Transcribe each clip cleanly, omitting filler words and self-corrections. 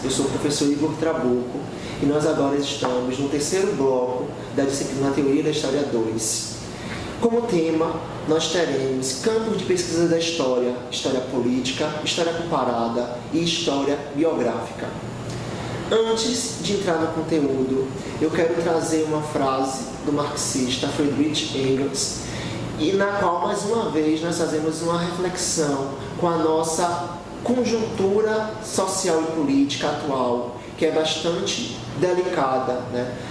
Eu sou o professor Igor Trabuco e nós agora estamos no terceiro bloco da disciplina Teoria da História 2. Como tema, nós teremos campos de pesquisa da história, história política, história comparada e história biográfica. Antes de entrar no conteúdo, eu quero trazer uma frase do marxista Friedrich Engels, e na qual, mais uma vez, nós fazemos uma reflexão com a nossa conjuntura social e política atual, que é bastante delicada,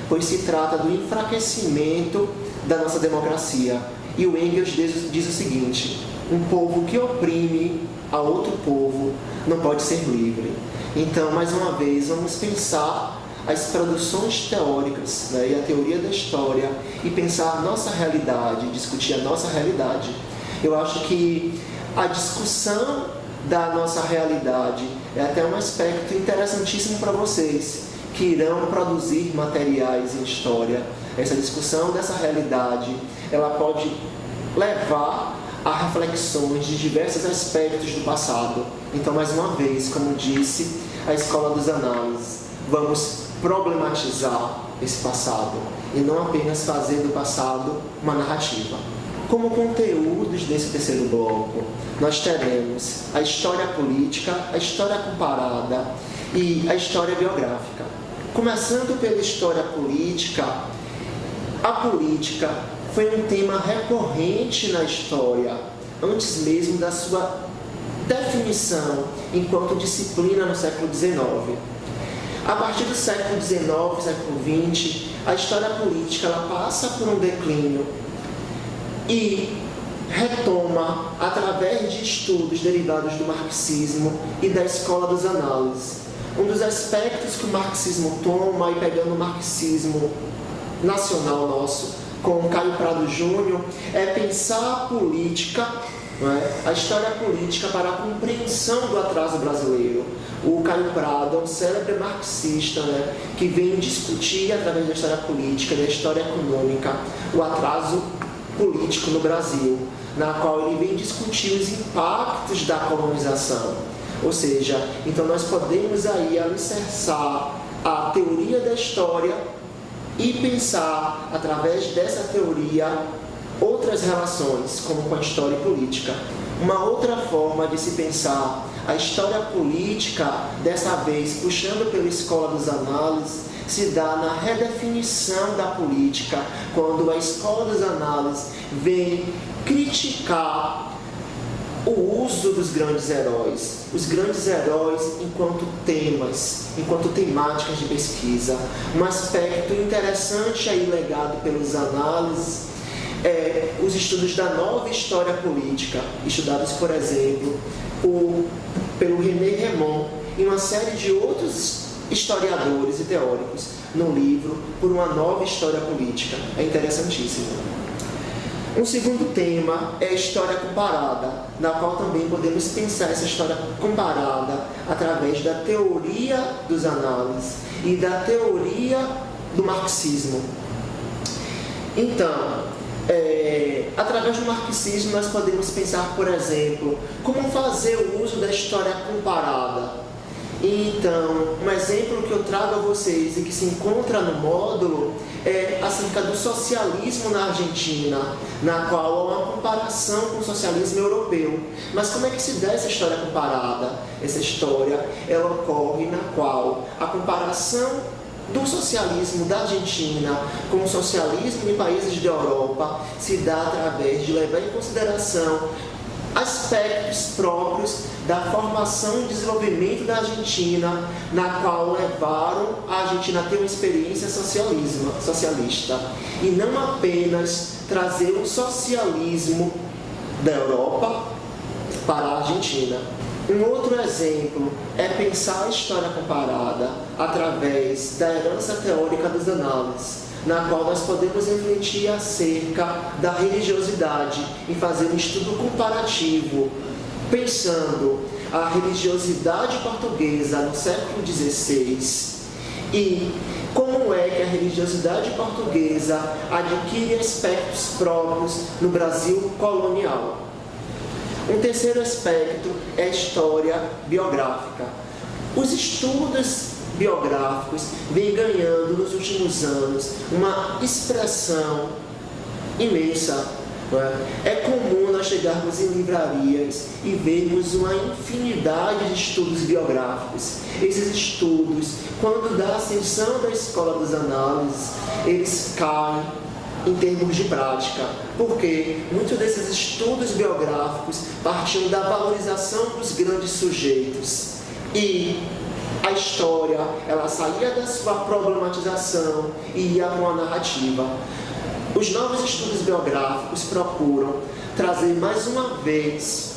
pois se trata do enfraquecimento da nossa democracia. E o Engels diz o seguinte: um povo que oprime a outro povo não pode ser livre. Então, mais uma vez, vamos pensar as produções teóricas, e a teoria da história, e pensar a nossa realidade, discutir a nossa realidade. Eu acho que a discussão da nossa realidade é até um aspecto interessantíssimo para vocês, que irão produzir materiais em história. Essa discussão dessa realidade, ela pode levar a reflexões de diversos aspectos do passado. Então, mais uma vez, como disse a Escola dos Análises, vamos problematizar esse passado e não apenas fazer do passado uma narrativa. Como conteúdos desse terceiro bloco, nós teremos a história política, a história comparada e a história biográfica. Começando pela história política, a política foi um tema recorrente na história, antes mesmo da sua definição enquanto disciplina no século XIX. A partir do século XIX, século XX, a história política ela passa por um declínio e retoma através de estudos derivados do marxismo e da Escola dos Análises. Um dos aspectos que o marxismo toma, e pegando o marxismo nacional nosso, com Caio Prado Júnior, é pensar a política, a história política para a compreensão do atraso brasileiro. O Caio Prado é um célebre marxista, que vem discutir através da história política e da história econômica o atraso político no Brasil, na qual ele vem discutir os impactos da colonização. Ou seja, então nós podemos aí alicerçar a teoria da história e pensar, através dessa teoria, outras relações, como com a história política. Uma outra forma de se pensar a história política, dessa vez puxando pela Escola dos Análises, se dá na redefinição da política, quando a Escola dos Análises vem criticar o uso dos grandes heróis. Os grandes heróis enquanto temas, enquanto temáticas de pesquisa. Um aspecto interessante aí legado pelos análises os estudos da nova história política, estudados, por exemplo, pelo René Rémond e uma série de outros historiadores e teóricos no livro Por uma Nova História Política. É interessantíssimo. Um segundo tema é a história comparada, na qual também podemos pensar essa história comparada através da teoria dos análises e da teoria do marxismo. Então, através do marxismo nós podemos pensar, por exemplo, como fazer o uso da história comparada. Então, um exemplo que eu trago a vocês e que se encontra no módulo é acerca do socialismo na Argentina, na qual há uma comparação com o socialismo europeu. Mas como é que se dá essa história comparada? Essa história ela ocorre na qual a comparação do socialismo da Argentina com o socialismo em países da Europa se dá através de levar em consideração aspectos próprios da formação e desenvolvimento da Argentina, na qual levaram a Argentina a ter uma experiência socialista, e não apenas trazer o socialismo da Europa para a Argentina. Um outro exemplo é pensar a história comparada através da herança teórica das análises, na qual nós podemos refletir acerca da religiosidade e fazer um estudo comparativo, pensando a religiosidade portuguesa no século XVI e como é que a religiosidade portuguesa adquire aspectos próprios no Brasil colonial. Um terceiro aspecto é a história biográfica. Os estudos biográficos vêm ganhando nos últimos anos uma expressão imensa. É comum nós chegarmos em livrarias e vermos uma infinidade de estudos biográficos. Esses estudos, quando da ascensão da escola das análises, eles caem em termos de prática, porque muitos desses estudos biográficos partiam da valorização dos grandes sujeitos e a história, ela saía da sua problematização e ia para uma narrativa. Os novos estudos biográficos procuram trazer mais uma vez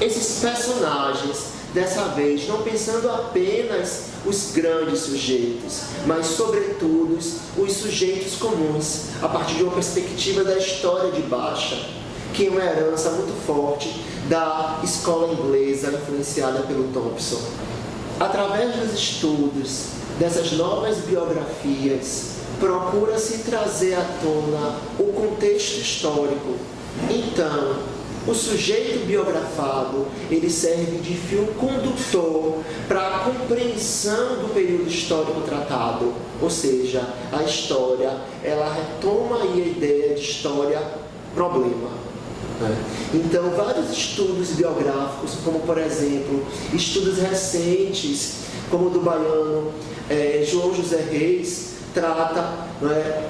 esses personagens, dessa vez não pensando apenas os grandes sujeitos, mas sobretudo os sujeitos comuns, a partir de uma perspectiva da história de baixa, que é uma herança muito forte da escola inglesa influenciada pelo Thompson. Através dos estudos dessas novas biografias, procura-se trazer à tona o contexto histórico. Então, o sujeito biografado, ele serve de fio condutor para a compreensão do período histórico tratado. Ou seja, a história, ela retoma aí a ideia de história-problema. Então, vários estudos biográficos, como por exemplo, estudos recentes, como o do baiano João José Reis, trata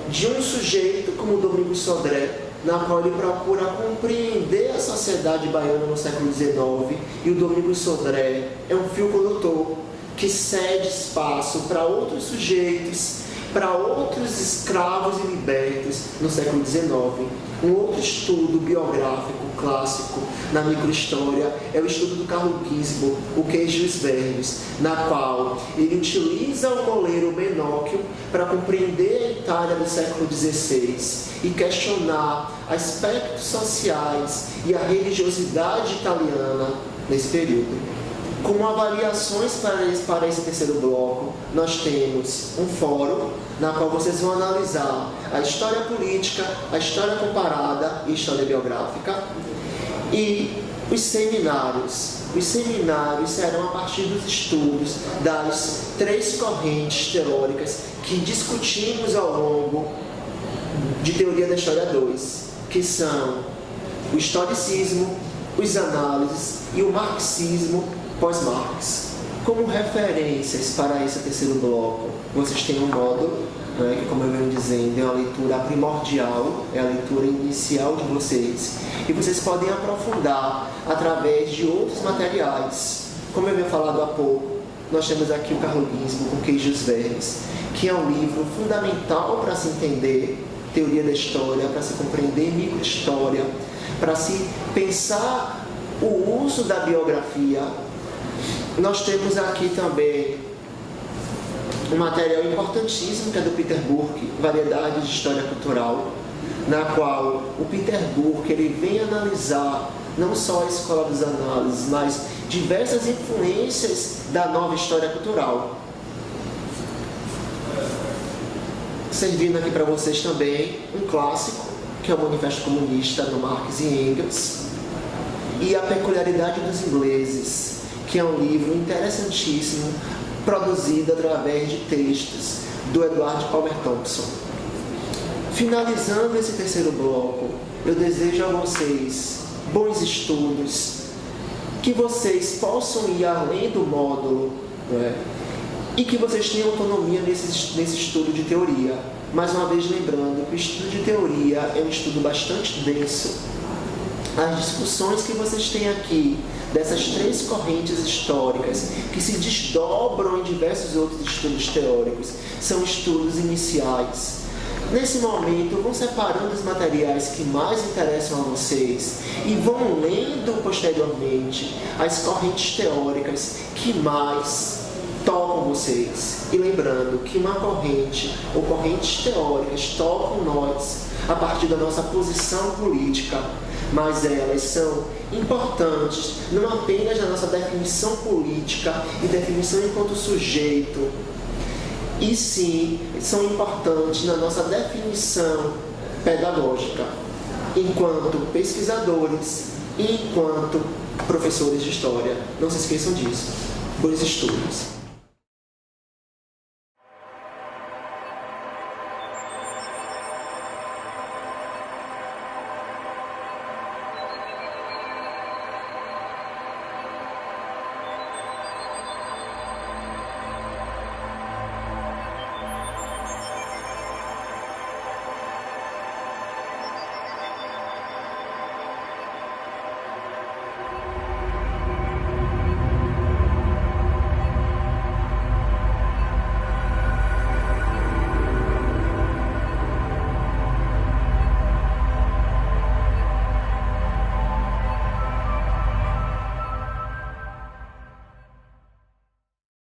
de um sujeito como Domingos Sodré, na qual ele procura compreender a sociedade baiana no século XIX, e o Domingos Sodré é um fio condutor que cede espaço para outros sujeitos, para outros escravos e libertos no século XIX. Um outro estudo biográfico clássico na microhistória é o estudo do Carlo Gisbo, o Queijo e os Vermes, na qual ele utiliza o moleiro Menóquio para compreender a Itália do século XVI e questionar aspectos sociais e a religiosidade italiana nesse período. Como avaliações para esse terceiro bloco, nós temos um fórum na qual vocês vão analisar a história política, a história comparada e a história biográfica, e os seminários. Os seminários serão a partir dos estudos das 3 correntes teóricas que discutimos ao longo de Teoria da História 2, que são o historicismo, os análises e o marxismo pós-Marx. Como referências para esse terceiro bloco, vocês têm um módulo, que, como eu venho dizendo, é uma leitura primordial, é a leitura inicial de vocês, e vocês podem aprofundar através de outros materiais. Como eu havia falado há pouco, nós temos aqui o Carlo Gisbo com Queijo e os Vermes, que é um livro fundamental para se entender teoria da história, para se compreender microhistória, para se pensar o uso da biografia. Nós temos aqui também um material importantíssimo, que é do Peter Burke, Variedade de História Cultural, na qual o Peter Burke ele vem analisar não só a escola das análises, mas diversas influências da nova história cultural. Servindo aqui para vocês também um clássico, que é o Manifesto Comunista, do Marx e Engels, e A Peculiaridade dos Ingleses, que é um livro interessantíssimo, produzido através de textos do Edward Palmer Thompson. Finalizando esse terceiro bloco, eu desejo a vocês bons estudos, que vocês possam ir além do módulo, e que vocês tenham autonomia nesse estudo de teoria. Mais uma vez lembrando que o estudo de teoria é um estudo bastante denso. As discussões que vocês têm aqui, dessas 3 correntes históricas, que se desdobram em diversos outros estudos teóricos, são estudos iniciais. Nesse momento, vão separando os materiais que mais interessam a vocês e vão lendo posteriormente as correntes teóricas que mais tocam vocês. E lembrando que uma corrente ou correntes teóricas tocam nós a partir da nossa posição política, mas elas são importantes não apenas na nossa definição política e definição enquanto sujeito, e sim são importantes na nossa definição pedagógica, enquanto pesquisadores e enquanto professores de história. Não se esqueçam disso. Bons estudos!